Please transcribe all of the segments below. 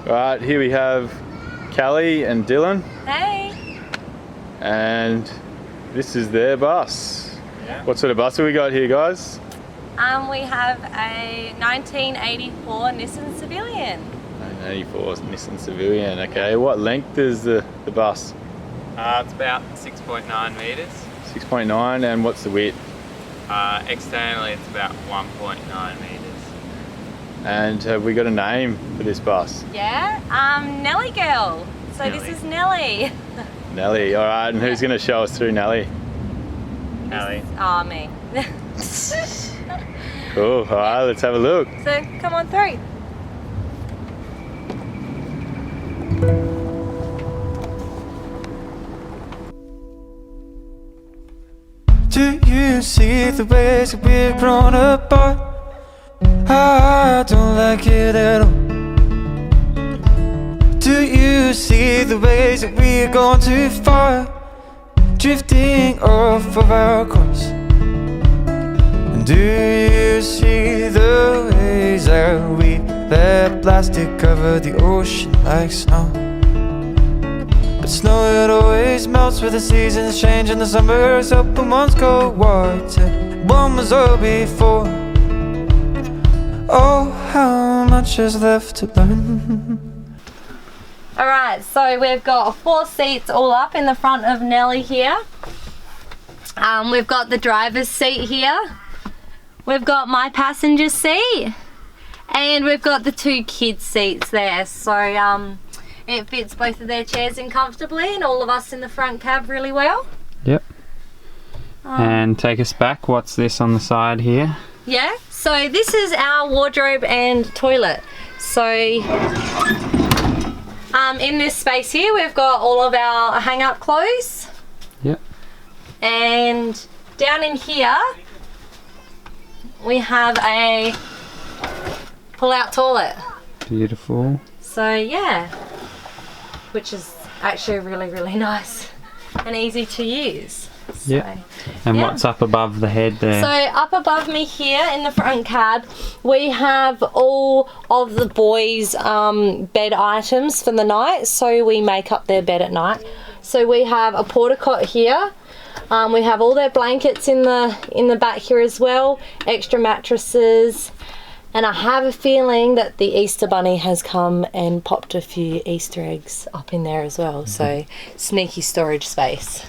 Right, here we have Kallie and Dylan. Hey! And this is their bus. Yeah. What sort of bus have we got here, guys? We have a 1984 Nissan Civilian. 1984 Nissan Civilian, okay. What length is the bus? It's about 6.9 metres. 6.9, and what's the width? Externally it's about 1.9 metres. And have we got a name for this bus? Yeah, Nelly girl. So Nelly. This is Nelly. Nelly, alright, and who's going to show us through Nelly? Kallie. Oh, me. Cool, alright, let's have a look. So come on through. Do you see the ways that we've grown apart? I don't like it at all. Do you see the ways that we've gone too far, drifting off of our course? And do you see the ways that we let plastic cover the ocean like snow? But snow, it always melts with the seasons change, and the summer's up and one's cold water. One was all before. Oh, how much is left to learn. Alright, so we've got 4 seats all up in the front of Nelly here. We've got the driver's seat here. We've got my passenger seat. And we've got the 2 kids' seats there. So it fits both of their chairs in comfortably, and all of us in the front cab really well. Yep. And take us back. What's this on the side here? Yeah, so this is our wardrobe and toilet. So in this space here we've got all of our hang-up clothes. Yep. And down in here we have a pull-out toilet. Beautiful. So yeah, which is actually really nice and easy to use. So, Yeah. And yeah. what's up above the head there? So up above me here in the front cab we have all of the boys' bed items for the night, so we make up their bed at night. So we have a porta cot here. We have all their blankets in the back here as well, extra mattresses, and I have a feeling that the Easter Bunny has come and popped a few Easter eggs up in there as well. So sneaky storage space.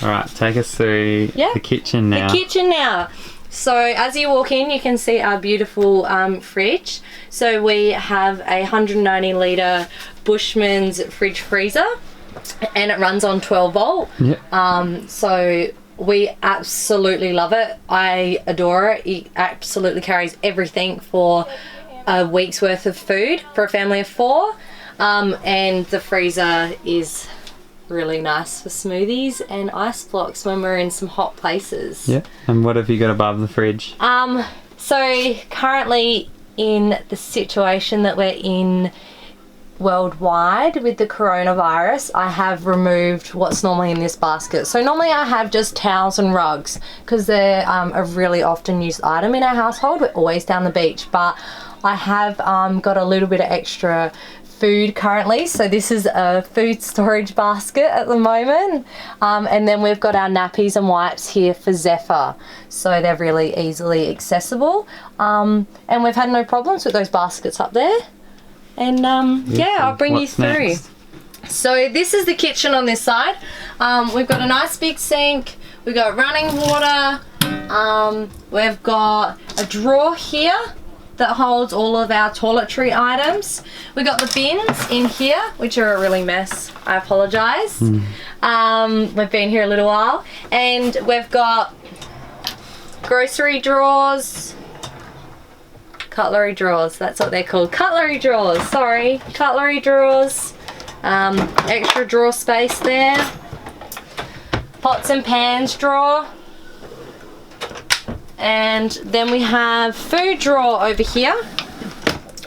Alright, take us through the kitchen now. The kitchen now. So as you walk in you can see our beautiful fridge. So we have a 190 litre Bushman's fridge freezer, and it runs on 12 volt. Yep. So we absolutely love it. I adore it. It absolutely carries everything for a week's worth of food for a family of 4. And the freezer is really nice for smoothies and ice blocks when we're in some hot places. Yep. And what have you got above the fridge? So currently in the situation that we're in worldwide with the coronavirus, I have removed what's normally in this basket. So normally I have just towels and rugs because they're a really often used item in our household. We're always down the beach, but I have got a little bit of extra food currently, so this is a food storage basket at the moment, and then we've got our nappies and wipes here for Zephyr, so they're really easily accessible, and we've had no problems with those baskets up there. And yeah, I'll bring you through. Next? So this is the kitchen on this side. We've got a nice big sink, we've got running water, we've got a drawer here that holds all of our toiletry items. We've got the bins in here, which are a really mess. I apologise. We've been here a little while. And we've got grocery drawers, cutlery drawers, that's what they're called. Cutlery drawers, sorry. Cutlery drawers. Extra drawer space there. Pots and pans drawer. And then we have food drawer over here.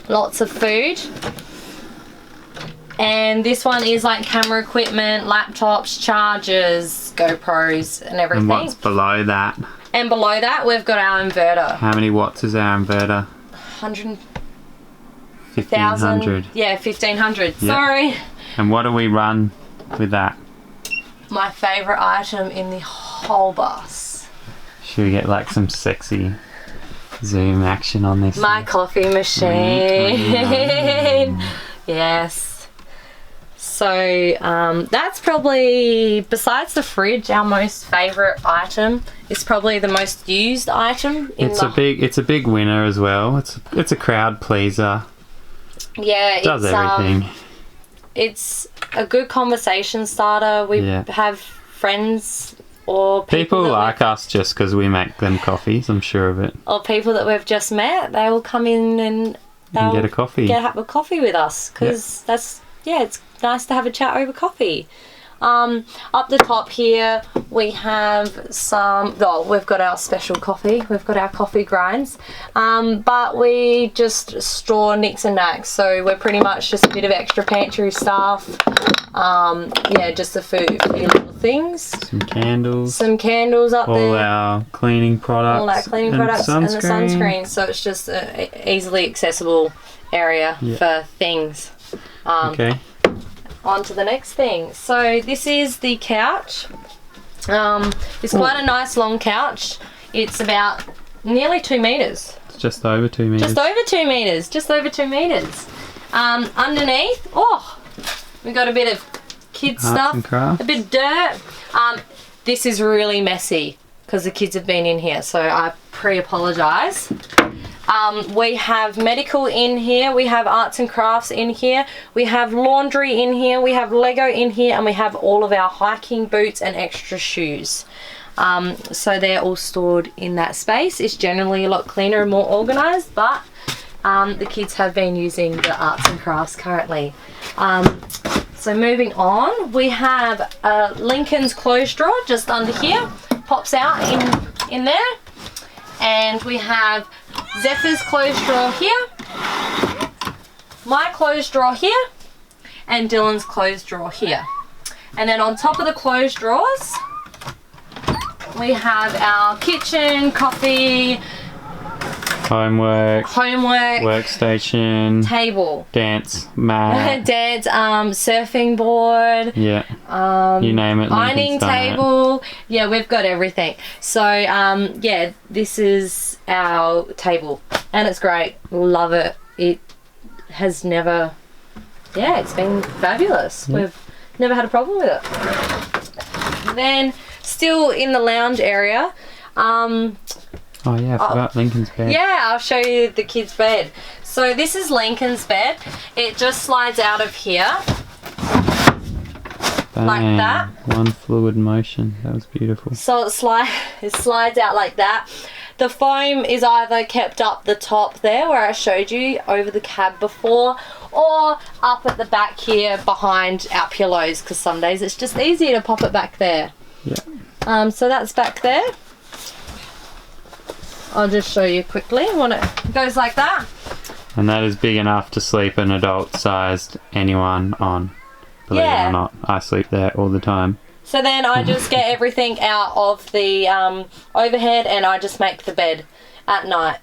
Lots of food. And this one is like camera equipment, laptops, chargers, GoPros and everything. And what's below that? And below that we've got our inverter. How many watts is our inverter? 150 1,500. Yeah, 1,500. Sorry. And what do we run with that? My favourite item in the whole bus. Should we get like some sexy zoom action on this? My coffee machine. Yes. So that's probably, besides the fridge, our most favourite item. It's probably the most used item. It's a big winner as well. It's a crowd pleaser. Yeah, Does everything. It's a good conversation starter. We have friends or people like us just because we make them coffees. I'm sure of it. Or people that we've just met. They will come in and they'll get a coffee. Have a coffee with us because it's nice to have a chat over coffee. Up the top here we have we've got our special coffee. We've got our coffee grinds, but we just store nicks and knacks, so we're pretty much just a bit of extra pantry stuff. Just a few little things. Some candles up there. All our cleaning products. And the sunscreen. So it's just an easily accessible area for things. Okay. On to the next thing. So this is the couch. It's quite a nice long couch. It's about nearly 2 meters. It's just over 2 meters. Just over 2 meters. Underneath, we got a bit of kids stuff, a bit of dirt. This is really messy because the kids have been in here, so I pre-apologise. We have medical in here, we have arts and crafts in here, we have laundry in here, we have Lego in here, and we have all of our hiking boots and extra shoes. So they're all stored in that space. It's generally a lot cleaner and more organised, but the kids have been using the arts and crafts currently. So moving on, we have Lincoln's clothes drawer just under here, pops out in there. And we have Zephyr's clothes drawer here, my clothes drawer here, and Dylan's clothes drawer here. And then on top of the clothes drawers, we have our kitchen, coffee, homework, workstation, table, dance mat, surfing board, you name it, ironing table. Yeah, we've got everything. So this is our table and it's great. Love it. It has never, it's been fabulous. We've never had a problem with it. Then still in the lounge area, I forgot Lincoln's bed. Yeah, I'll show you the kids' bed. So this is Lincoln's bed. It just slides out of here. Bang. Like that. One fluid motion. That was beautiful. So it slides out like that. The foam is either kept up the top there where I showed you over the cab before, or up at the back here behind our pillows, because some days it's just easier to pop it back there. Yeah. So that's back there. I'll just show you quickly when it goes like that. And that is big enough to sleep an adult-sized anyone on. Believe it or not, I sleep there all the time. So then I just get everything out of the overhead and I just make the bed at night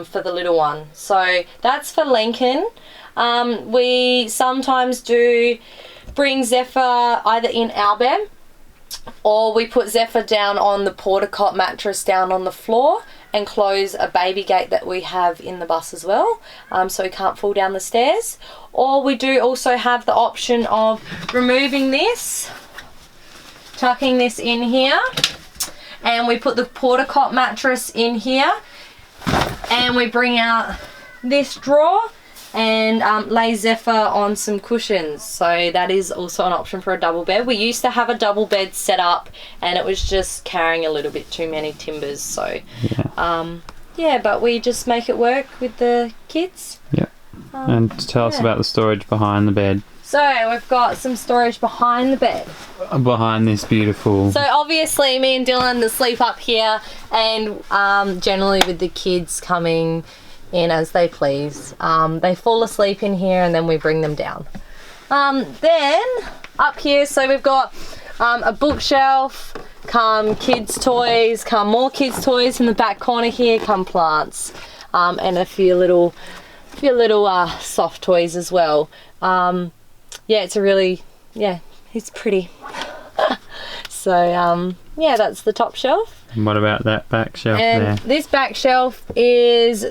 for the little one. So that's for Lincoln. We sometimes do bring Zephyr either in our bed, or we put Zephyr down on the porta cot mattress down on the floor and close a baby gate that we have in the bus as well, so he can't fall down the stairs. Or we do also have the option of removing this, tucking this in here, and we put the porta cot mattress in here, and we bring out this drawer and lay Zephyr on some cushions. So that is also an option for a double bed. We used to have a double bed set up and it was just carrying a little bit too many timbers. So but we just make it work with the kids. Yeah. And tell us about the storage behind the bed. So we've got some storage behind the bed. Behind this beautiful... So obviously me and Dylan sleep up here, and generally with the kids coming in as they please. They fall asleep in here and then we bring them down. Then up here, so we've got a bookshelf, come kids toys, come more kids toys in the back corner here, come plants, and a few little few little soft toys as well. Yeah, it's a really, yeah, it's pretty. So yeah, that's the top shelf. And what about that back shelf And there? this back shelf is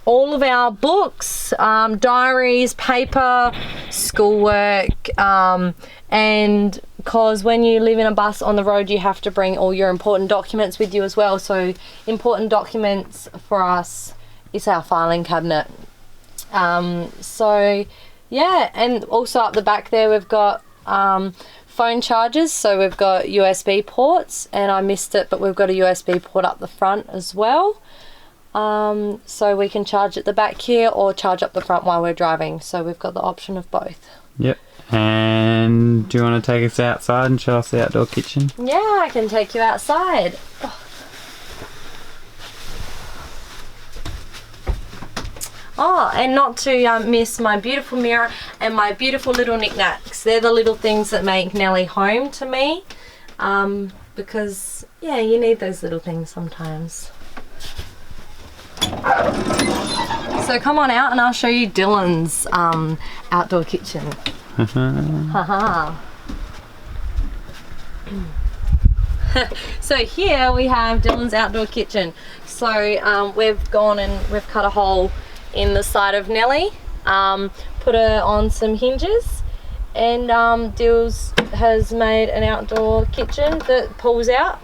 all of our books, diaries, paper, schoolwork, and because when you live in a bus on the road, you have to bring all your important documents with you as well. So important documents for us is our filing cabinet. So yeah, and also up the back there we've got phone chargers. So we've got USB ports, and I missed it, but we've got a USB port up the front as well. So we can charge at the back here or charge up the front while we're driving. So we've got the option of both. Yep. And do you want to take us outside and show us the outdoor kitchen? Yeah, I can take you outside. Oh, and not to miss my beautiful mirror and my beautiful little knickknacks. They're the little things that make Nelly home to me. Because, yeah, you need those little things sometimes. So come on out and I'll show you Dylan's outdoor kitchen. Haha. So here we have Dylan's outdoor kitchen. So we've gone and we've cut a hole in the side of Nelly, put her on some hinges, and Dills has made an outdoor kitchen that pulls out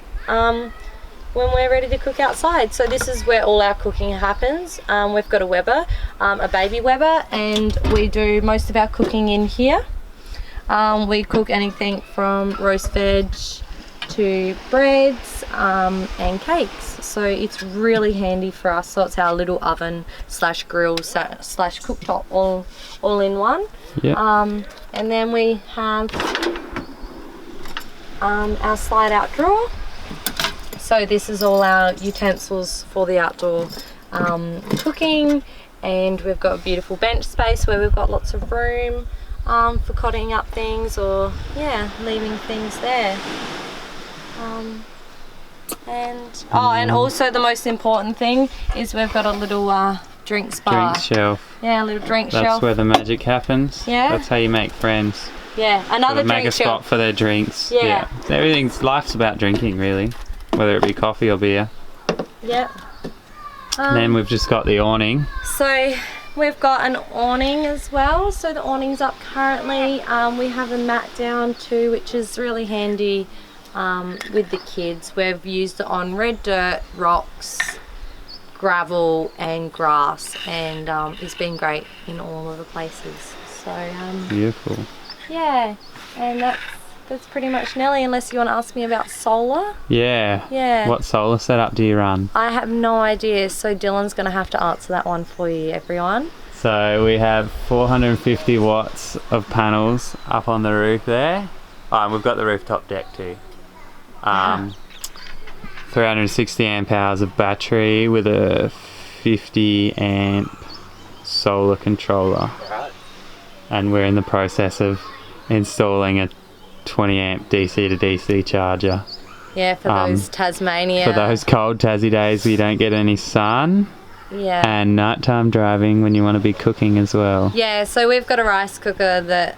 when we're ready to cook outside. So this is where all our cooking happens. We've got a Weber, a baby Weber, and we do most of our cooking in here. We cook anything from roast veg to breads and cakes. So it's really handy for us. So it's our little oven slash grill slash cooktop all in one. Yeah. And then we have our slide out drawer. So this is all our utensils for the outdoor cooking, and we've got a beautiful bench space where we've got lots of room for cutting up things or leaving things there. And also the most important thing is we've got a little drinks bar. Drink shelf. Yeah, a little drink shelf. That's where the magic happens. Yeah. That's how you make friends. Yeah, another Make drink a spot shelf. for their drinks. Yeah. Life's about drinking, really. Whether it be coffee or beer. Yeah. And then we've just got the awning. So we've got an awning as well. So the awning's up currently. We have a mat down too, which is really handy with the kids. We've used it on red dirt, rocks, gravel and grass, and it's been great in all of the places. So Beautiful. yeah, and that's pretty much Nelly, unless you want to ask me about solar. Yeah. What solar setup do you run? I have no idea, so Dylan's going to have to answer that one for you, everyone. So we have 450 watts of panels up on the roof there. And we've got the rooftop deck too. 360 amp hours of battery with a 50 amp solar controller. And we're in the process of installing a 20 amp DC to DC charger. Yeah, for those Tasmania. For those cold Tassie days where you don't get any sun. Yeah. And nighttime driving when you want to be cooking as well. Yeah, so we've got a rice cooker that,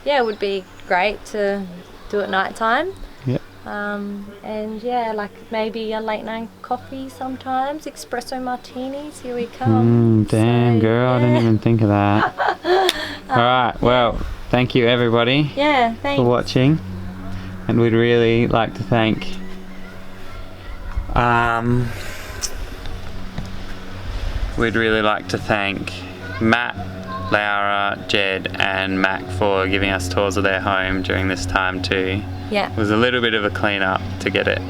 would be great to do at nighttime. Yep. And yeah, like maybe a late night coffee sometimes, espresso martinis, here we come. Damn, So, girl, I didn't yeah. even think of that. Alright, well, thank you everybody Yeah, thanks. for watching. And we'd really like to thank Matt, Laura, Jed and Mac for giving us tours of their home during this time too. Yeah. It was a little bit of a clean up to get it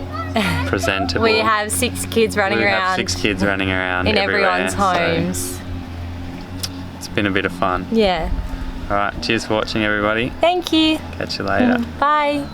presentable. We have 6 kids running We around. have 6 kids running around in everywhere, everyone's so homes. it's been a bit of fun. Yeah. Alright, cheers for watching everybody. Thank you. Catch you later. Bye.